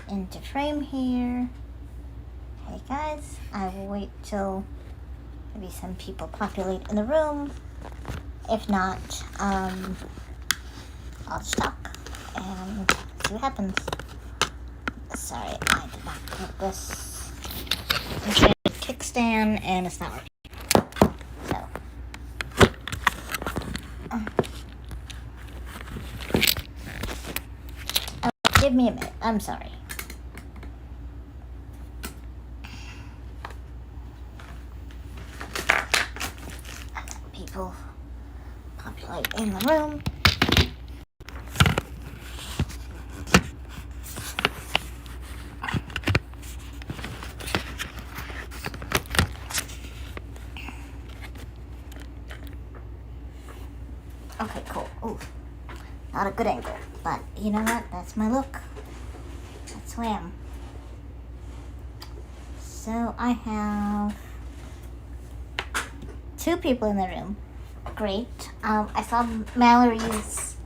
into frame here. Hey guys, I will wait till maybe some people populate in the room. If not, I'll just talk and see what happens. Sorry, I did not put this into a kickstand and it's not working. So, give me a minute. I'm sorry. People populate in the room. Okay, cool. Ooh, not a good angle, but you know what? That's my look. That's who I am. So I have 2 people in the room. Great. I saw Mallory's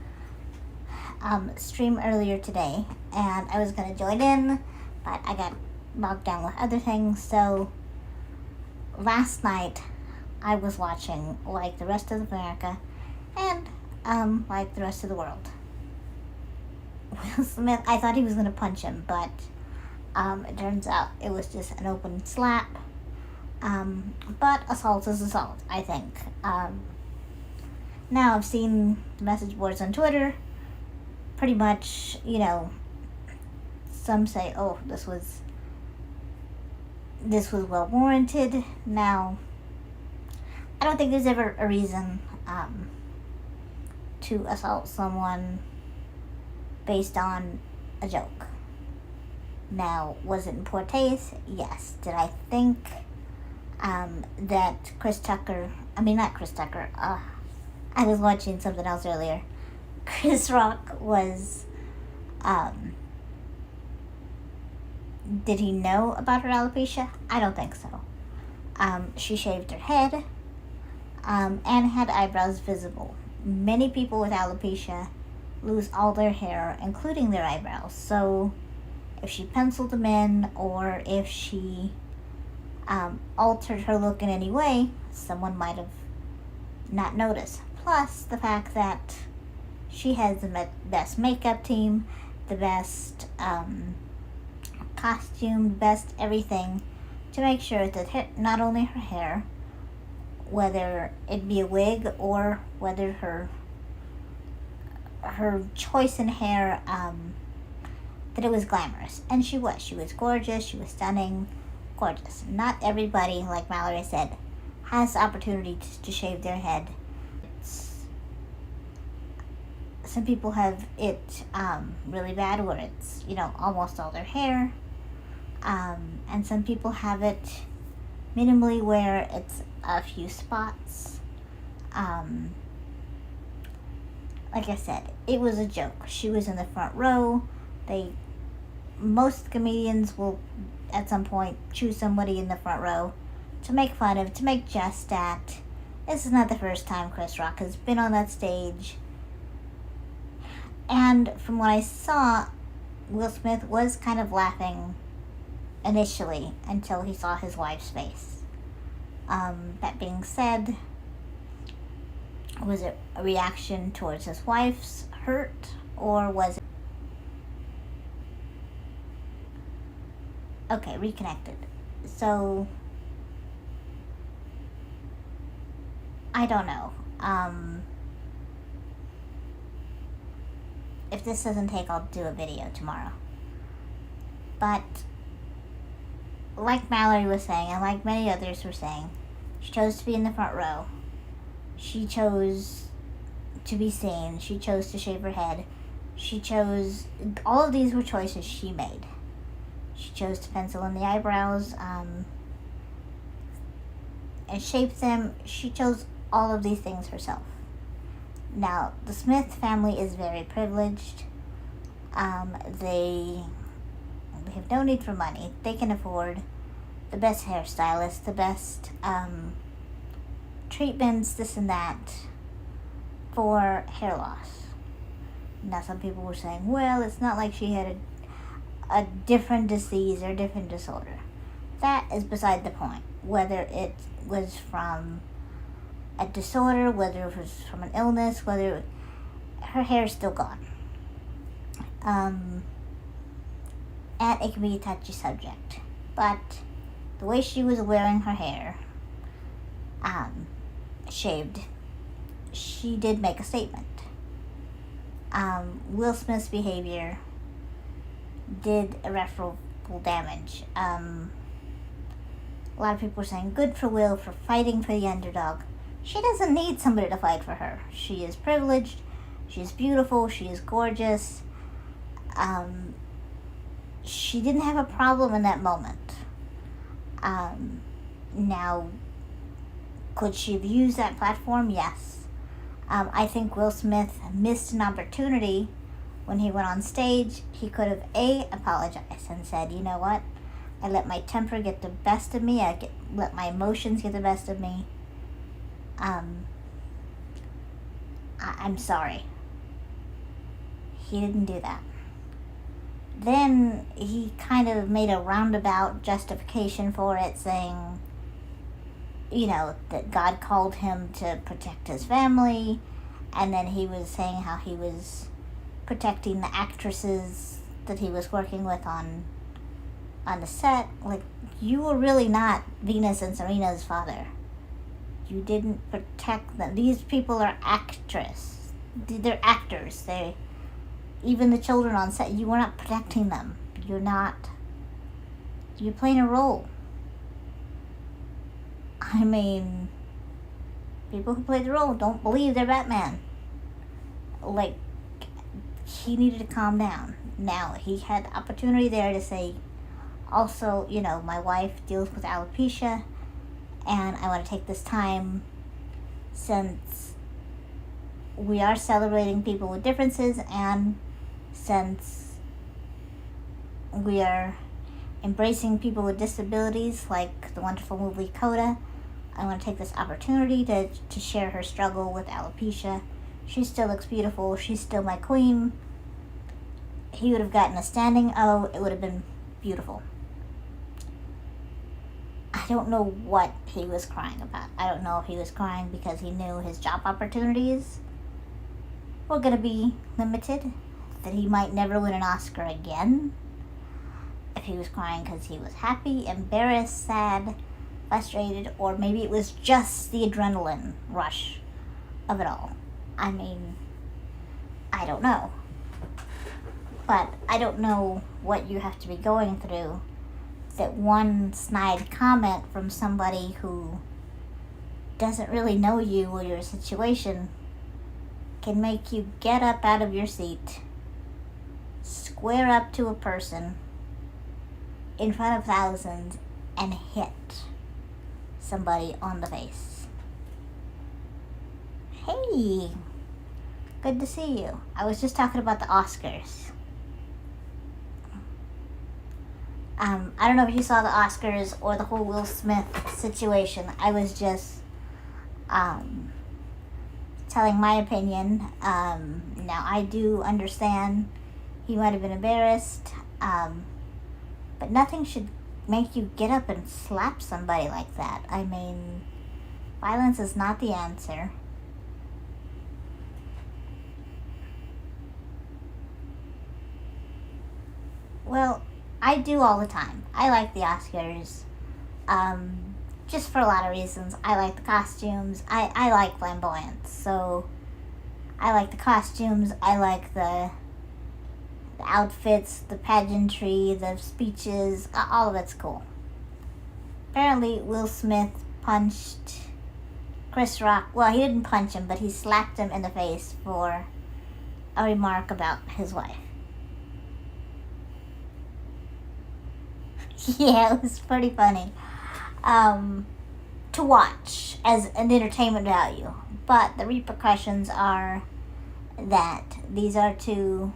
stream earlier today, and I was gonna join in, but I got bogged down with other things. So last night I was watching like the rest of America and like the rest of the world. Will Smith, I thought he was gonna punch him, but it turns out it was just an open slap. But assault is assault, I think. Now I've seen the message boards on Twitter. Pretty much, you know, some say, "Oh, this was well warranted." Now, I don't think there's ever a reason to assault someone based on a joke. Now, was it in poor taste? Yes. Did I think that I was watching something else earlier. Chris Rock was, did he know about her alopecia? I don't think so. She shaved her head, and had eyebrows visible. Many people with alopecia lose all their hair, including their eyebrows. So if she penciled them in, or if she altered her look in any way, someone might have not noticed. Plus the fact that she has the best makeup team, the best costume, best everything to make sure that not only her hair, whether it be a wig or whether her choice in hair, that it was glamorous. And she was gorgeous, she was stunning, gorgeous. Not everybody, like Mallory said, has the opportunity to shave their head. Some people have it really bad, where it's, you know, almost all their hair, and some people have it minimally, where it's a few spots. Like I said, it was a joke. She was in the front row. Most comedians will at some point choose somebody in the front row to make fun of, to make jest at. This is not the first time Chris Rock has been on that stage. And from what I saw, Will Smith was kind of laughing initially until he saw his wife's face. That being said, was it a reaction towards his wife's hurt, or was it... Okay, reconnected. So, I don't know. If this doesn't take, I'll do a video tomorrow. But, like Mallory was saying, and like many others were saying, she chose to be in the front row. She chose to be seen. She chose to shave her head. She chose... All of these were choices she made. She chose to pencil in the eyebrows, and shape them. She chose all of these things herself. Now, the Smith family is very privileged. They have no need for money. They can afford the best hairstylist, the best treatments, this and that, for hair loss. Now, some people were saying, well, it's not like she had a different disease or different disorder. That is beside the point. Whether it was from a disorder, whether it was from an illness, whether her hair is still gone. And it can be a touchy subject. But the way she was wearing her hair, shaved, she did make a statement. Will Smith's behavior did irreparable damage. A lot of people are saying, good for Will for fighting for the underdog. She doesn't need somebody to fight for her. She is privileged. She is beautiful. She is gorgeous. She didn't have a problem in that moment. Now, could she have used that platform? Yes. I think Will Smith missed an opportunity when he went on stage. He could have apologized and said, you know what? I let my temper get the best of me. Let my emotions get the best of me. I'm sorry. He didn't do that. Then he kind of made a roundabout justification for it, saying, that God called him to protect his family, and then he was saying how he was protecting the actresses that he was working with on the set. Like, you were really not Venus and Serena's father. You didn't protect them. These people are They're actors. Even the children on set, you were not protecting them. You're playing a role. I mean, people who play the role don't believe they're Batman. Like, he needed to calm down. Now, he had opportunity there to say, also, my wife deals with alopecia, and I want to take this time, since we are celebrating people with differences, and since we are embracing people with disabilities, like the wonderful movie Coda, I want to take this opportunity to share her struggle with alopecia. She still looks beautiful. She's still my queen. He would have gotten a standing O. It would have been beautiful. I don't know what he was crying about. I don't know if he was crying because he knew his job opportunities were going to be limited, that he might never win an Oscar again. If he was crying because he was happy, embarrassed, sad, frustrated, or maybe it was just the adrenaline rush of it all. I mean, I don't know. But I don't know what you have to be going through that one snide comment from somebody who doesn't really know you or your situation can make you get up out of your seat, square up to a person in front of thousands, and hit somebody on the face. Hey, good to see you. I was just talking about the Oscars. I don't know if you saw the Oscars or the whole Will Smith situation. I was just telling my opinion. Now, I do understand he might have been embarrassed, but nothing should make you get up and slap somebody like that. I mean, violence is not the answer. Well, I do all the time. I like the Oscars, just for a lot of reasons. I like the costumes. I like flamboyance, so I like the costumes. I like the outfits, the pageantry, the speeches. All of it's cool. Apparently, Will Smith punched Chris Rock. Well, he didn't punch him, but he slapped him in the face for a remark about his wife. Yeah, it was pretty funny to watch as an entertainment value. But the repercussions are that these are two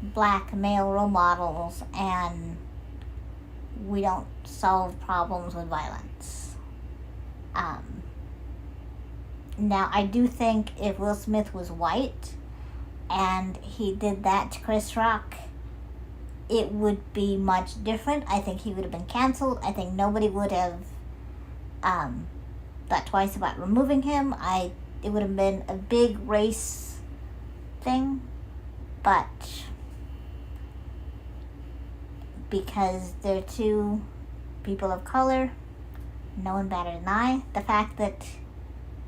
black male role models, and we don't solve problems with violence. Now, I do think if Will Smith was white and he did that to Chris Rock, it would be much different. I think he would have been canceled. I think nobody would have thought twice about removing him. It would have been a big race thing, but because they're two people of color, no one better than I. The fact that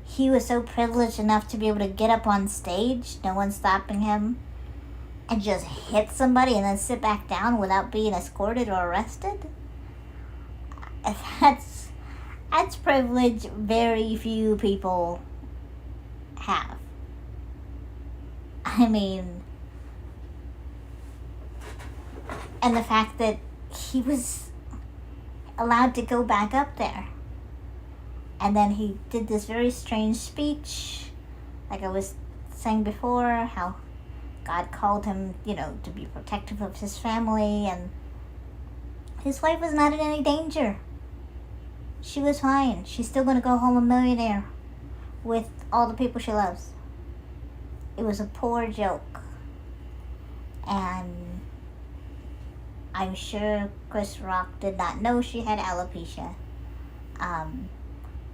he was so privileged enough to be able to get up on stage, no one stopping him, and just hit somebody and then sit back down without being escorted or arrested. That's privilege very few people have. I mean, and the fact that he was allowed to go back up there. And then he did this very strange speech, like I was saying before, how God called him, to be protective of his family, and his wife was not in any danger. She was fine. She's still going to go home a millionaire with all the people she loves. It was a poor joke. And I'm sure Chris Rock did not know she had alopecia.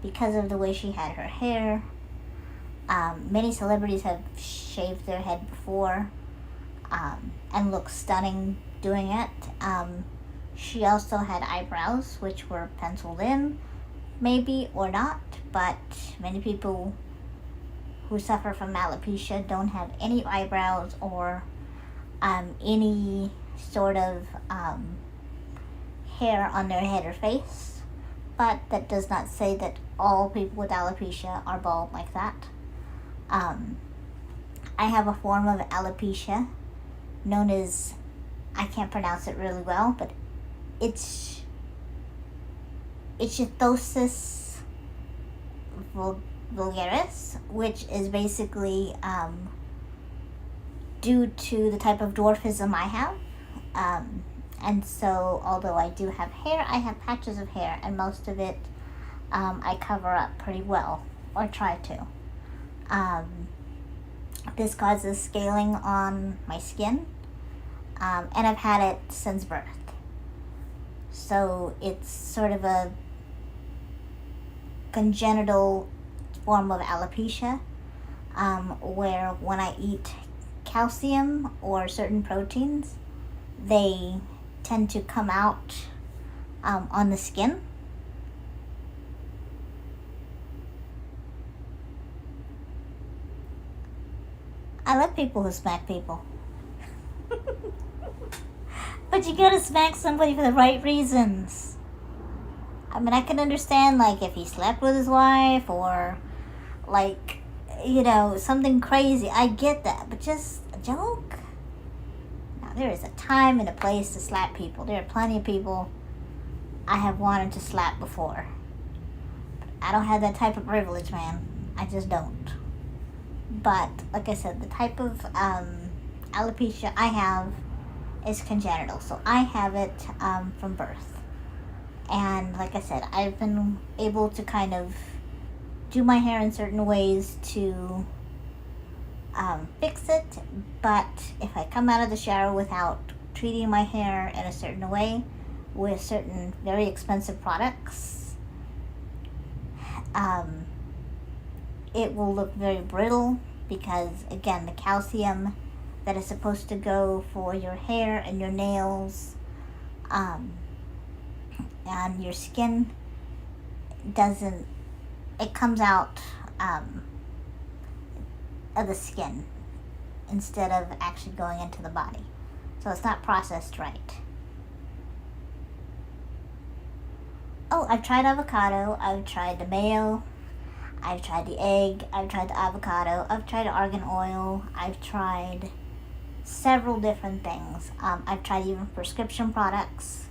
Because of the way she had her hair. Many celebrities have shaved their head before and look stunning doing it. She also had eyebrows, which were penciled in, maybe or not, but many people who suffer from alopecia don't have any eyebrows or any sort of hair on their head or face. But that does not say that all people with alopecia are bald like that. I have a form of alopecia known as, I can't pronounce it really well, but it's ichthyositis vulgaris, which is basically due to the type of dwarfism I have. And so, although I do have hair, I have patches of hair, and most of it I cover up pretty well, or try to. This causes scaling on my skin, and I've had it since birth. So it's sort of a congenital form of alopecia, where when I eat calcium or certain proteins, they tend to come out on the skin. I love people who smack people. But you gotta smack somebody for the right reasons. I mean, I can understand, like, if he slept with his wife or, like, something crazy. I get that, but just a joke? Now, there is a time and a place to slap people. There are plenty of people I have wanted to slap before. But I don't have that type of privilege, man. I just don't. But, like I said, the type of alopecia I have is congenital. So I have it from birth. And like I said, I've been able to kind of do my hair in certain ways to fix it. But if I come out of the shower without treating my hair in a certain way with certain very expensive products, it will look very brittle because, again, the calcium that is supposed to go for your hair and your nails and your skin doesn't, it comes out of the skin instead of actually going into the body. So it's not processed right. Oh, I've tried avocado, I've tried the mayo, I've tried the egg, I've tried the avocado, I've tried argan oil, I've tried several different things. I've tried even prescription products.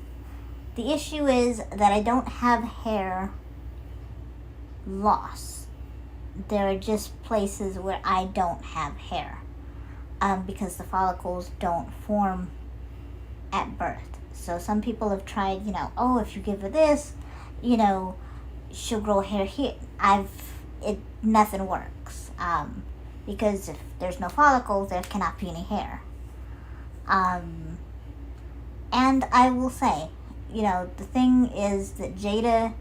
The issue is that I don't have hair loss. There are just places where I don't have hair because the follicles don't form at birth. So some people have tried, if you give her this, she'll grow hair here. Nothing works because if there's no follicles, there cannot be any hair. And I will say, the thing is that Jada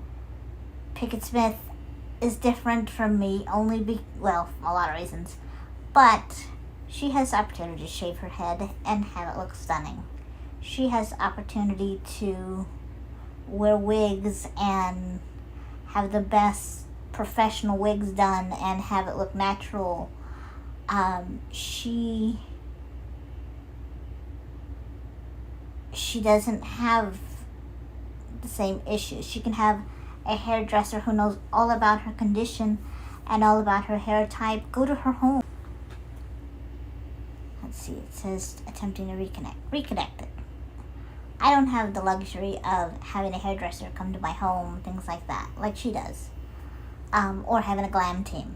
Pickett Smith is different from me well, a lot of reasons. But she has the opportunity to shave her head and have it look stunning. She has the opportunity to wear wigs and have the best professional wigs done and have it look natural. She doesn't have the same issues. She can have a hairdresser who knows all about her condition and all about her hair type go to her home. Let's see, it says attempting to reconnect it. I don't have the luxury of having a hairdresser come to my home, things like that, like she does. Or having a glam team.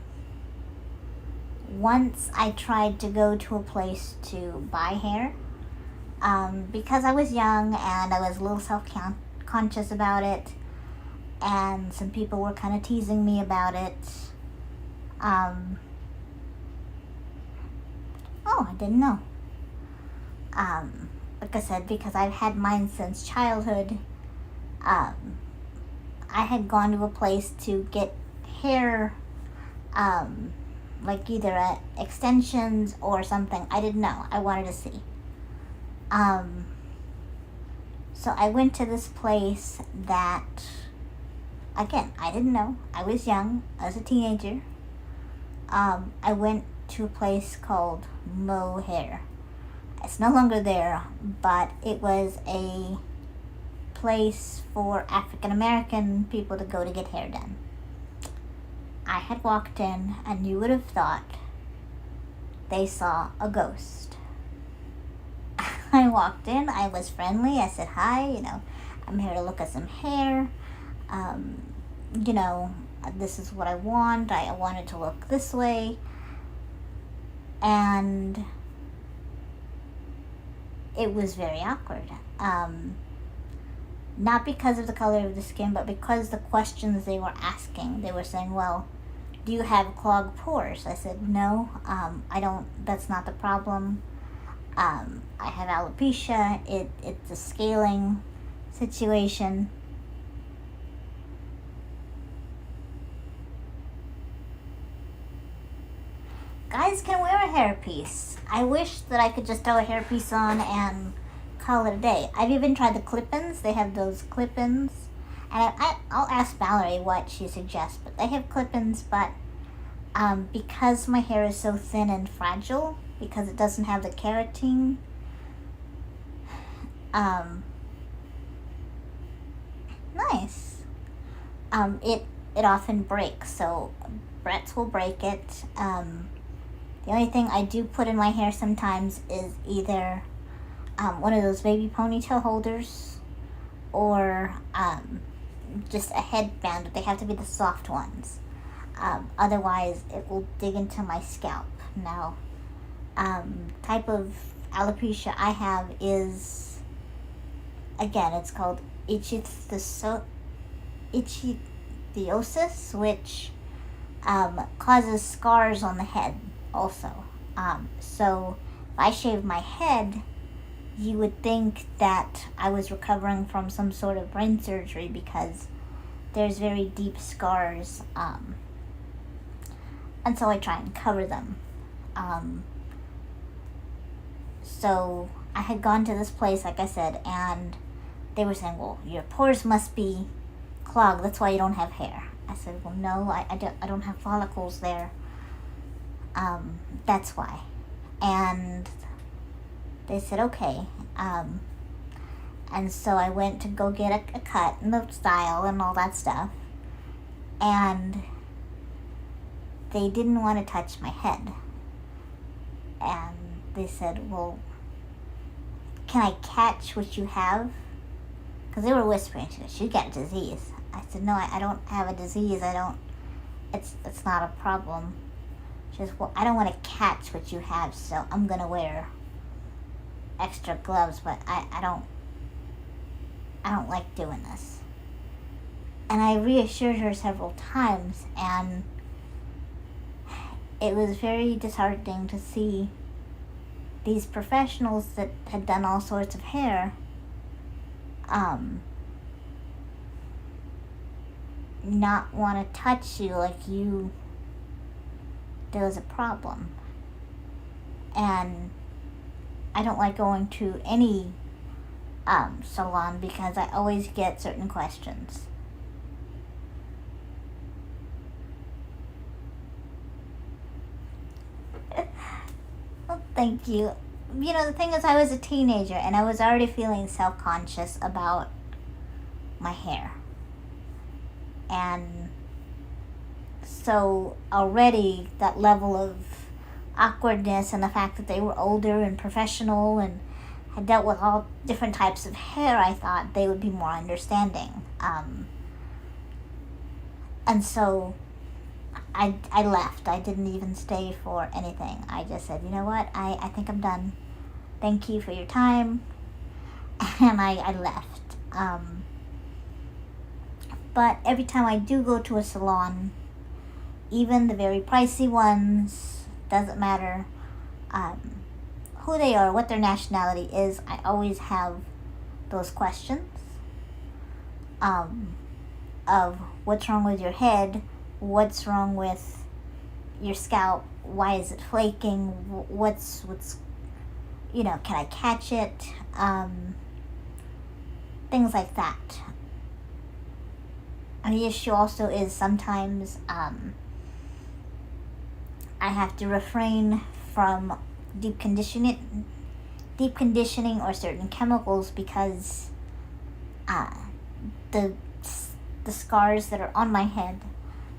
Once I tried to go to a place to buy hair, because I was young and I was a little self-conscious about it, and some people were kind of teasing me about it. I didn't know. Like I said, because I've had mine since childhood, I had gone to a place to get hair, like either extensions or something. I didn't know. I wanted to see. So I went to this place that, again, I didn't know. I was young. I was a teenager. I went to a place called Mohair. It's no longer there, but it was a place for African American people to go to get hair done. I had walked in, and you would have thought they saw a ghost. I walked in, I was friendly, I said hi, I'm here to look at some hair, this is what I want, I want it to look this way, and it was very awkward. Not because of the color of the skin, but because the questions they were asking. They were saying, well, do you have clogged pores? I said, no, I don't, that's not the problem. I have alopecia, it's a scaling situation. Guys can wear a hairpiece. I wish that I could just throw a hairpiece on and call it a day. I've even tried the clip-ins. They have those clip-ins. And I'll ask Valerie what she suggests. But they have clip-ins, but because my hair is so thin and fragile, because it doesn't have the keratin, nice. It often breaks, so Brett's will break it. The only thing I do put in my hair sometimes is either one of those baby ponytail holders or just a headband, but they have to be the soft ones. Otherwise, it will dig into my scalp. Now, type of alopecia I have is, again, it's called ichthyosis, which causes scars on the head also. So if I shave my head, you would think that I was recovering from some sort of brain surgery because there's very deep scars, and so I try and cover them. So I had gone to this place, like I said, and they were saying, well, your pores must be clogged, that's why you don't have hair. I said, well, no, I don't have follicles there. That's why. And they said, okay. And so I went to go get a cut and the style and all that stuff. And they didn't want to touch my head. And they said, well, can I catch what you have? Because they were whispering, she got a disease. I said, no, I don't have a disease. It's not a problem. She says, well, I don't want to catch what you have, so I'm going to wear extra gloves, but I don't like doing this. And I reassured her several times, and it was very disheartening to see these professionals that had done all sorts of hair not want to touch you like there was a problem. And I don't like going to any salon because I always get certain questions. Well, thank you. You know, the thing is, I was a teenager and I was already feeling self-conscious about my hair. And so already that level of awkwardness and the fact that they were older and professional and had dealt with all different types of hair, I thought they would be more understanding. And so I left. I didn't even stay for anything. I just said, you know what, I think I'm done. Thank you for your time. And I left. But every time I do go to a salon, even the very pricey ones, doesn't matter who they are, what their nationality is, I always have those questions of what's wrong with your head, what's wrong with your scalp, why is it flaking, what's you know, can I catch it, things like that. And the issue also is sometimes I have to refrain from deep conditioning or certain chemicals because the scars that are on my head,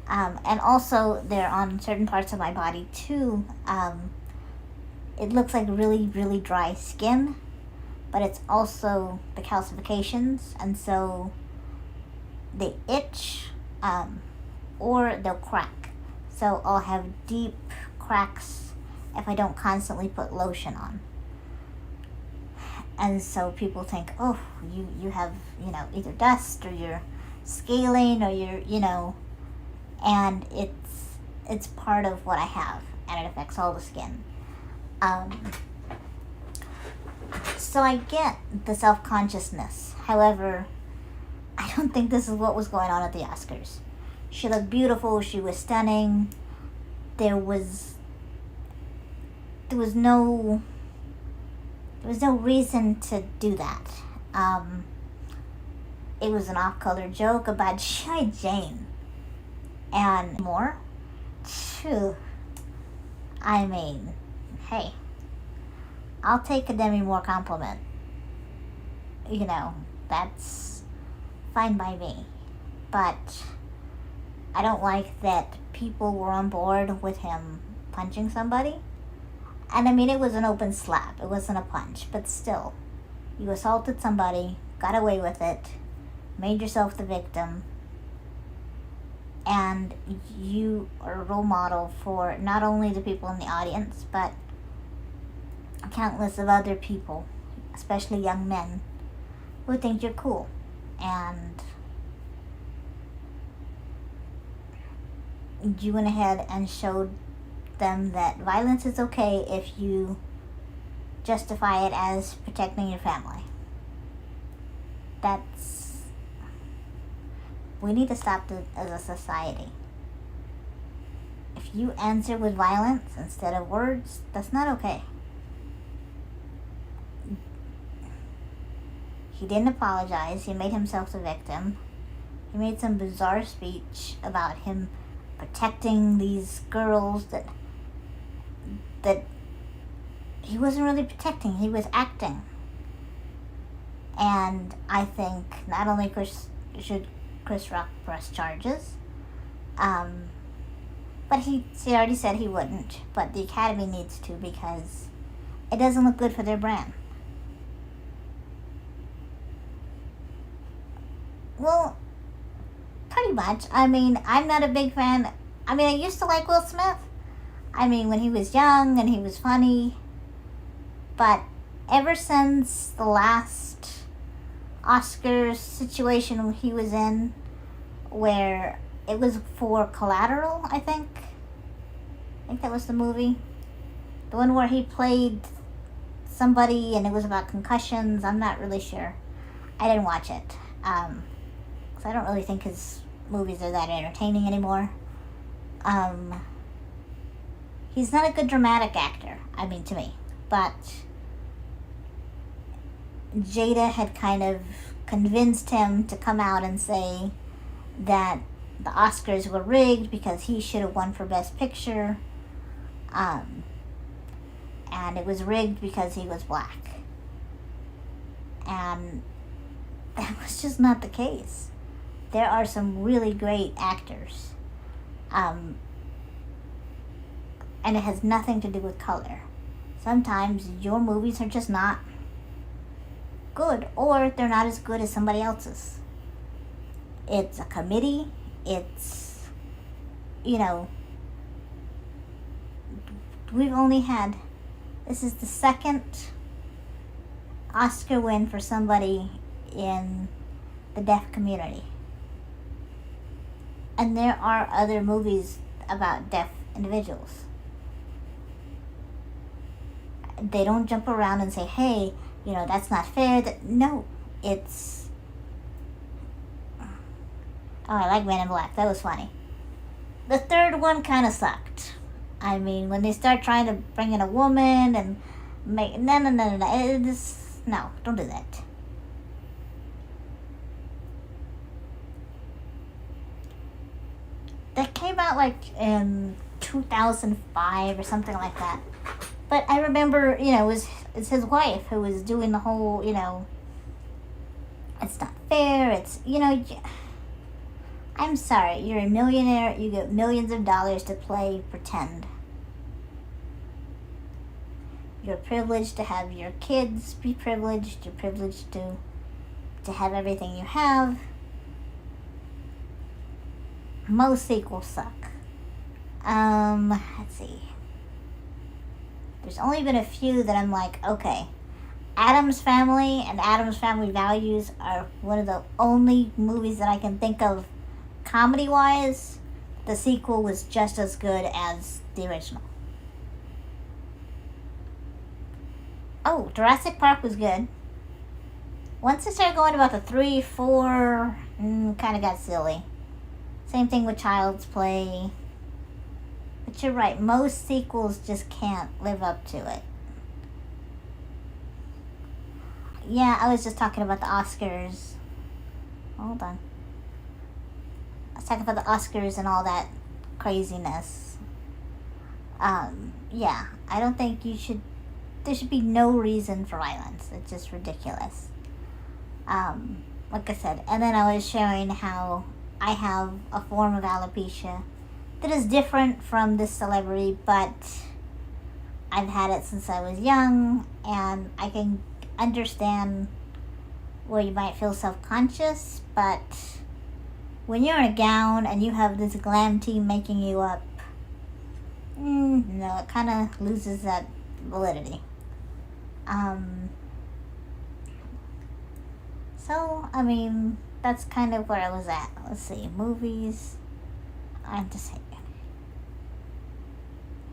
and also they're on certain parts of my body too, it looks like really, really dry skin, but it's also the calcifications, and so they itch, or they'll crack. So I'll have deep cracks if I don't constantly put lotion on. And so people think, oh, you have, you know, either dust or you're scaling or you're, you know, and it's part of what I have, and it affects all the skin. So I get the self-consciousness. However, I don't think this is what was going on at the Oscars. She looked beautiful. She was stunning. There was no reason to do that. It was an off-color joke about G.I. Jane and more. Phew. I mean, hey, I'll take a Demi Moore compliment. You know, that's fine by me. But I don't like that people were on board with him punching somebody. And I mean, it was an open slap. It wasn't a punch. But still, you assaulted somebody, got away with it, made yourself the victim, and you are a role model for not only the people in the audience, but countless of other people, especially young men, who think you're cool. And you went ahead and showed them that violence is okay if you justify it as protecting your family. We need to stop this as a society. If you answer with violence instead of words, that's not okay. He didn't apologize. He made himself the victim. He made some bizarre speech about him protecting these girls that he wasn't really protecting. He was acting. And I think not only should Chris Rock press charges, but he already said he wouldn't, but the Academy needs to, because it doesn't look good for their brand. Well, pretty much. I mean, I'm not a big fan. I mean, I used to like Will Smith. I mean, when he was young and he was funny. But ever since the last Oscar situation he was in, where it was for Collateral, I think that was the movie. The one where he played somebody and it was about concussions. I'm not really sure. I didn't watch it. 'Cause I don't really think his movies are that entertaining anymore. He's not a good dramatic actor, I mean, to me. But Jada had kind of convinced him to come out and say that the Oscars were rigged because he should have won for Best Picture. And it was rigged because he was black. And that was just not the case. There are some really great actors. And it has nothing to do with color. Sometimes your movies are just not good, or they're not as good as somebody else's. It's a committee. It's, we've only had, this is the second Oscar win for somebody in the deaf community. And there are other movies about deaf individuals. They don't jump around and say, hey, that's not fair. No, it's... Oh, I like Men in Black. That was funny. The third one kind of sucked. I mean, when they start trying to bring in a woman and make... No. No, don't do that. That came out in 2005 or something like that. But I remember, it's his wife who was doing the whole, it's not fair, it's, I'm sorry, you're a millionaire, you get millions of dollars to play pretend. You're privileged to have your kids be privileged, you're privileged to have everything you have. Most sequels suck. Let's see. There's only been a few that I'm like, okay. Addams Family and Addams Family Values are one of the only movies that I can think of comedy-wise. The sequel was just as good as the original. Oh, Jurassic Park was good. Once it started going about the 3, 4, kind of got silly. Same thing with Child's Play. But you're right, most sequels just can't live up to it. Yeah, I was just talking about the Oscars. Hold on. I was talking about the Oscars and all that craziness. Yeah, I don't think there should be no reason for violence. It's just ridiculous. Like I said, and then I was sharing how I have a form of alopecia that is different from this celebrity, but I've had it since I was young, and I can understand where you might feel self-conscious, but when you're in a gown and you have this glam team making you up, no, it kind of loses that validity. So, I mean, that's kind of where I was at. Let's see, movies. I'm just saying.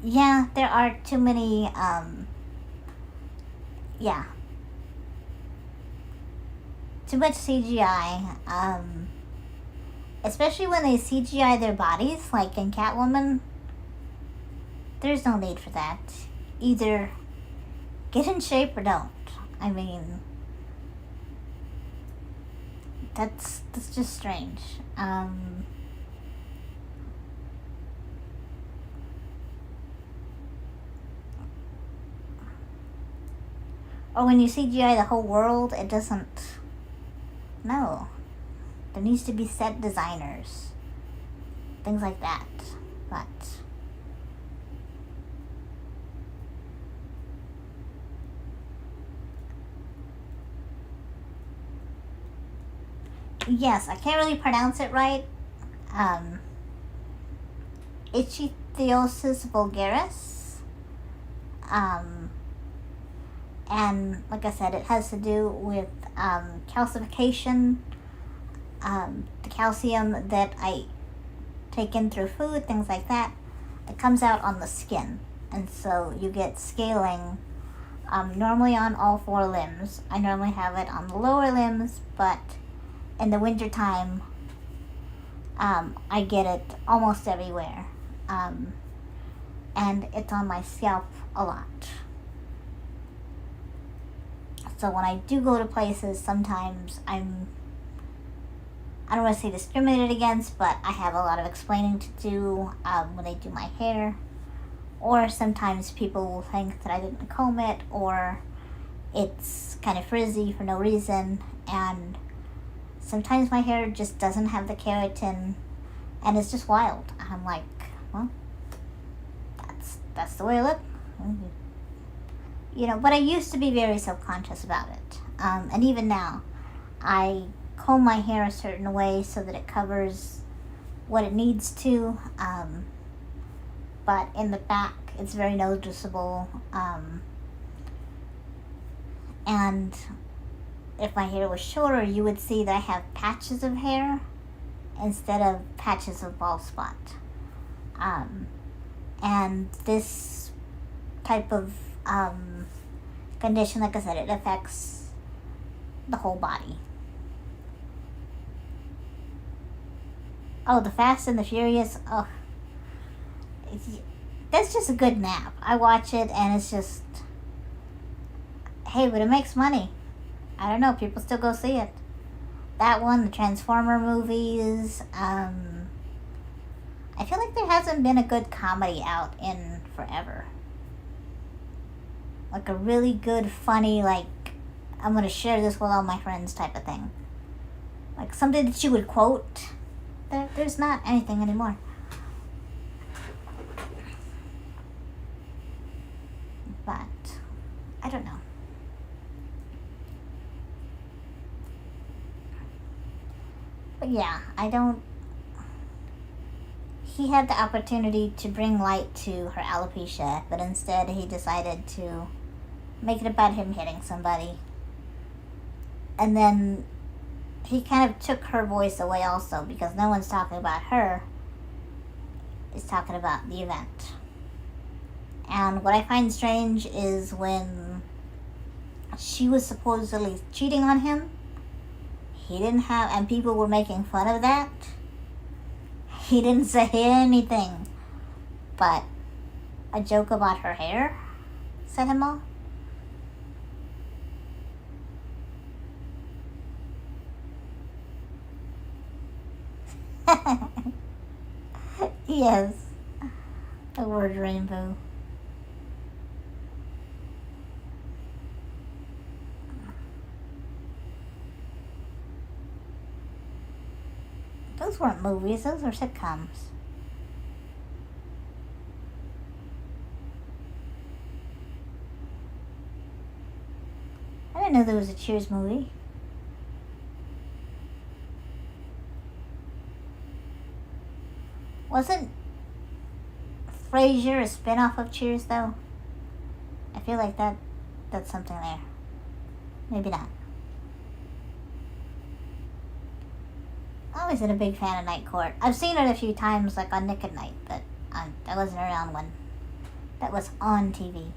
Yeah, there are too many, too much CGI, especially when they CGI their bodies, like in Catwoman. There's no need for that. Either get in shape or don't. I mean, that's just strange. Or when you CGI the whole world, it doesn't... No. There needs to be set designers. Things like that. But... Yes, I can't really pronounce it right. Ichthyosis vulgaris. And like I said, it has to do with calcification, the calcium that I take in through food, things like that. It comes out on the skin, and so you get scaling Normally on all four limbs. I normally have it on the lower limbs, but in the wintertime, I get it almost everywhere. And it's on my scalp a lot. So when I do go to places, sometimes I don't want to say discriminated against, but I have a lot of explaining to do when they do my hair. Or sometimes people will think that I didn't comb it, or it's kind of frizzy for no reason. And sometimes my hair just doesn't have the keratin, and it's just wild. I'm like, well, that's the way I look. You know, but I used to be very self-conscious about it. And even now, I comb my hair a certain way so that it covers what it needs to. But in the back, it's very noticeable. And if my hair was shorter, you would see that I have patches of hair instead of patches of bald spot. And this type of condition, like I said, it affects the whole body. Oh, the Fast and the Furious. Oh, that's just a good nap. I watch it and it's just, hey, but it makes money. I don't know, people still go see it. That one, the Transformer movies. I feel like there hasn't been a good comedy out in forever. Like a really good, funny, like, I'm going to share this with all my friends type of thing. Like something that you would quote. There's not anything anymore. But I don't know. But yeah, he had the opportunity to bring light to her alopecia, but instead he decided to make it about him hitting somebody. And then he kind of took her voice away also, because no one's talking about her. It's talking about the event. And what I find strange is when she was supposedly cheating on him, he didn't have, and people were making fun of that. He didn't say anything, but a joke about her hair set him off. Yes, the word rainbow. Those weren't movies, those were sitcoms. I didn't know there was a Cheers movie. Wasn't Frasier a spin-off of Cheers, though? I feel like that's something there. Maybe not. I wasn't a big fan of Night Court. I've seen it a few times, like on Nick at Night, but I wasn't around when that was on TV.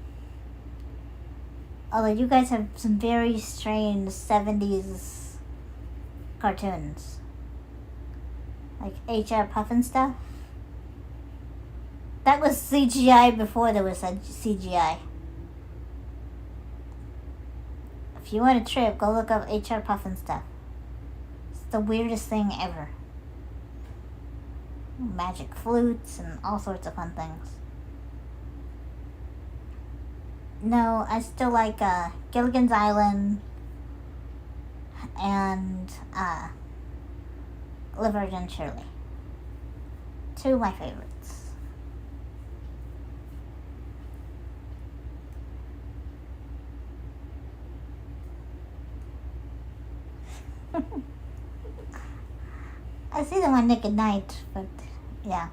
Although you guys have some very strange 70s cartoons. Like HR Puffin stuff. That was CGI before there was a CGI. If you want a trip, go look up HR Puffin stuff. It's the weirdest thing ever. Magic flutes and all sorts of fun things. No, I still like Gilligan's Island and Laverne and Shirley. Two of my favorites. I see them on Nick at Night, but yeah.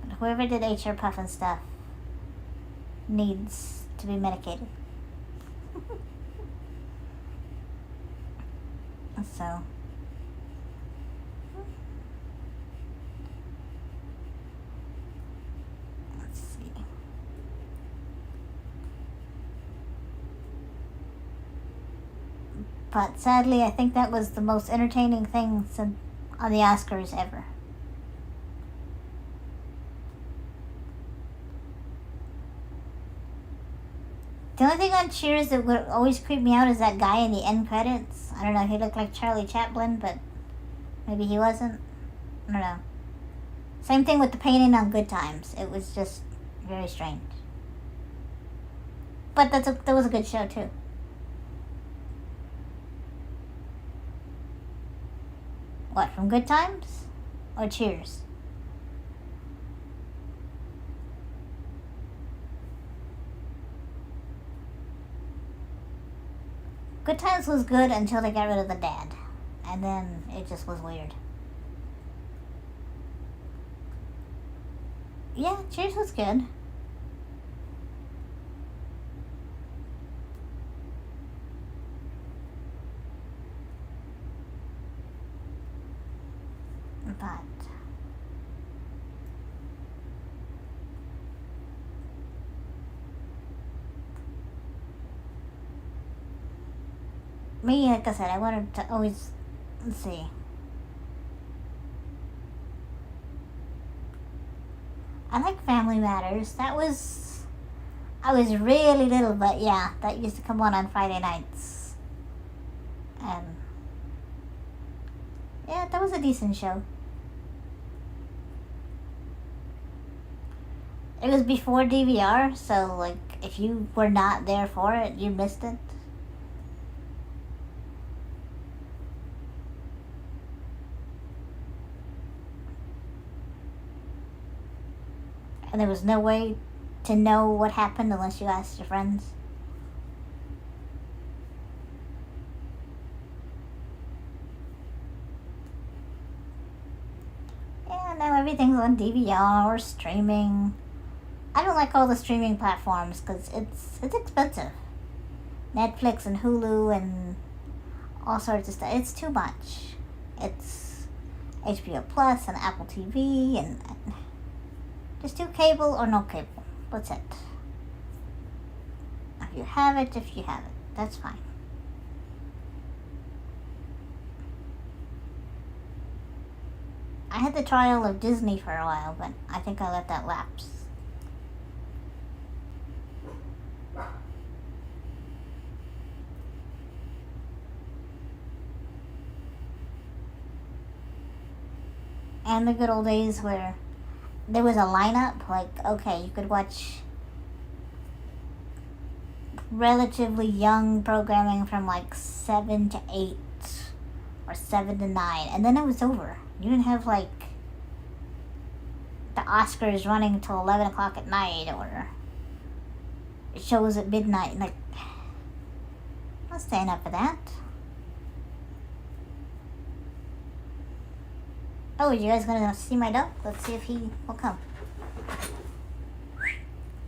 But whoever did HR Puffin stuff needs to be medicated. So, let's see. But sadly, I think that was the most entertaining thing on the Oscars ever. The only thing on Cheers that would always creep me out is that guy in the end credits. I don't know, he looked like Charlie Chaplin, but maybe he wasn't. I don't know. Same thing with the painting on Good Times. It was just very strange. But that was a good show, too. What, from Good Times? Or Cheers? Good Times was good until they got rid of the dad. And then it just was weird. Yeah, Cheers was good. But me, like I said, I wanted to always, let's see. I like Family Matters. I was really little, but yeah, that used to come on Friday nights. And yeah, that was a decent show. It was before DVR, so like if you were not there for it, you missed it. And there was no way to know what happened unless you asked your friends. Yeah, now everything's on DVR or streaming. I don't like all the streaming platforms because it's expensive. Netflix and Hulu and all sorts of stuff. It's too much. It's HBO Plus and Apple TV and just do cable or no cable. That's it. If you have it, that's fine. I had the trial of Disney for a while, but I think I let that lapse. And the good old days where there was a lineup, like, okay, you could watch relatively young programming from like 7 to 8 or 7 to 9, and then it was over. You didn't have like the Oscars running until 11 o'clock at night or shows at midnight. Like, I'm not staying up for that. Oh, you guys gonna see my dog? Let's see if he will come.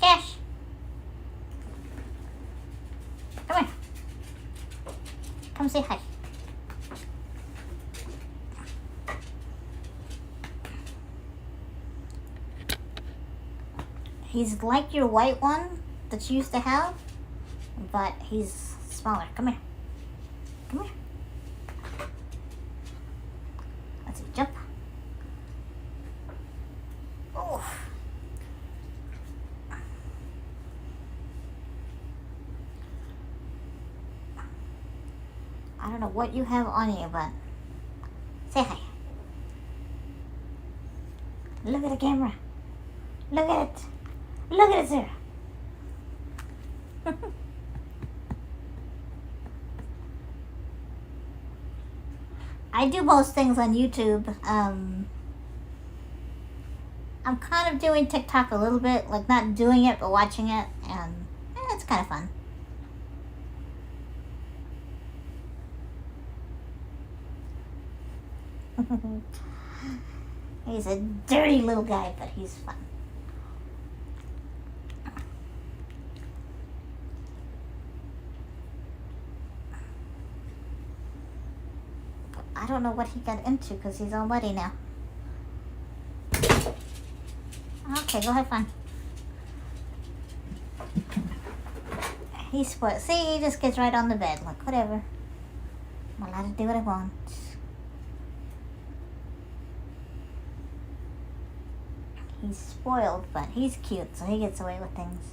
Cash! Come here. Come say hi. He's like your white one that you used to have, but he's smaller. Come here. Come here. Let's see, jump. I don't know what you have on you, but say hi. Look at the camera. Look at it. Look at it, sir. I do most things on YouTube. I'm kind of doing TikTok a little bit, like not doing it, but watching it, and it's kind of fun. He's a dirty little guy, but he's fun. I don't know what he got into because he's all muddy now. Okay, go have fun. He's spoiled. See, he just gets right on the bed. Like, whatever. I'm allowed to do what I want. He's spoiled, but he's cute, so he gets away with things.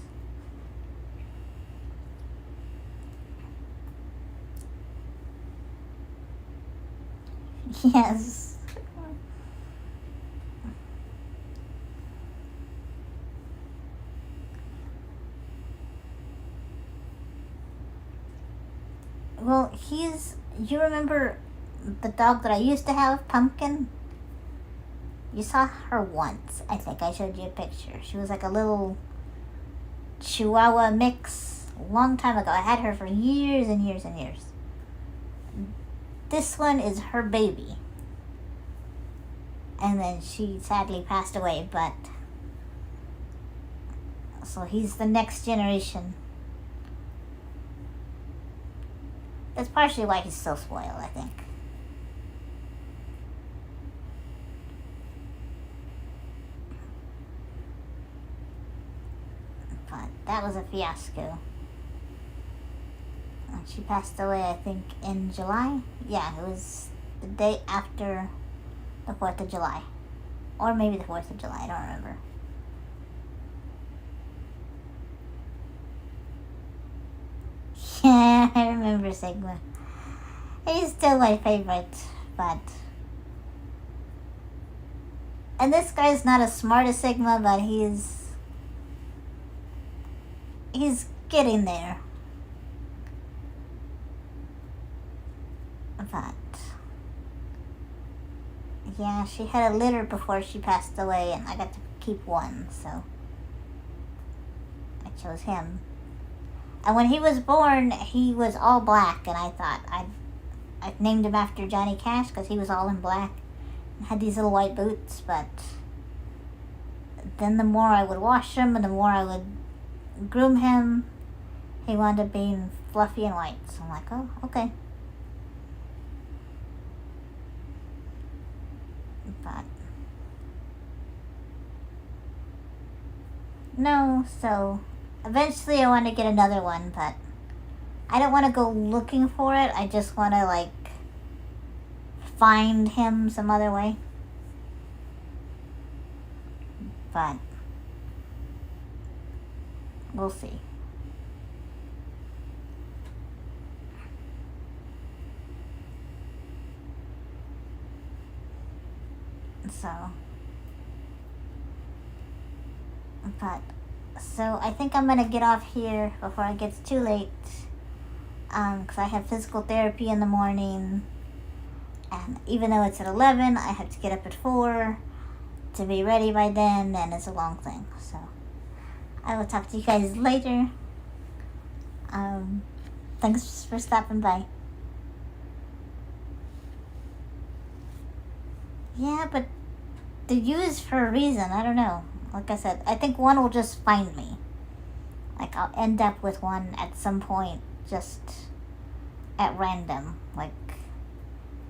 Yes. Well, you remember the dog that I used to have, Pumpkin? You saw her once, I think. I showed you a picture. She was like a little Chihuahua mix a long time ago. I had her for years and years and years. This one is her baby. And then she sadly passed away, but so he's the next generation. That's partially why he's so spoiled, I think. But that was a fiasco. And she passed away, I think, in July. Yeah, it was the day after the 4th of July. Or maybe the 4th of July, I don't remember. Yeah, I remember Sigma. He's still my favorite, but... And this guy's not as smart as Sigma, but he's getting there. But... yeah, she had a litter before she passed away, and I got to keep one, so... I chose him. And when he was born, he was all black, and I thought I named him after Johnny Cash because he was all in black and had these little white boots. But then the more I would wash him and the more I would groom him, he wound up being fluffy and white. So I'm like, oh, okay. But no, so eventually I want to get another one, but I don't want to go looking for it. I just want to, like, find him some other way. But we'll see. So I think I'm going to get off here before it gets too late. Because I have physical therapy in the morning. And even though it's at 11, I have to get up at 4 to be ready by then. And it's a long thing. So I will talk to you guys later. Thanks for stopping by. Yeah, but the U is for a reason. I don't know. Like I said, I think one will just find me. Like, I'll end up with one at some point, just at random. Like,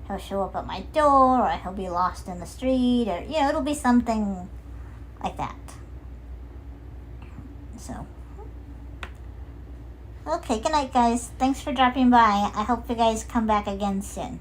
he'll show up at my door, or he'll be lost in the street, or, you know, it'll be something like that. So, okay, good night, guys. Thanks for dropping by. I hope you guys come back again soon.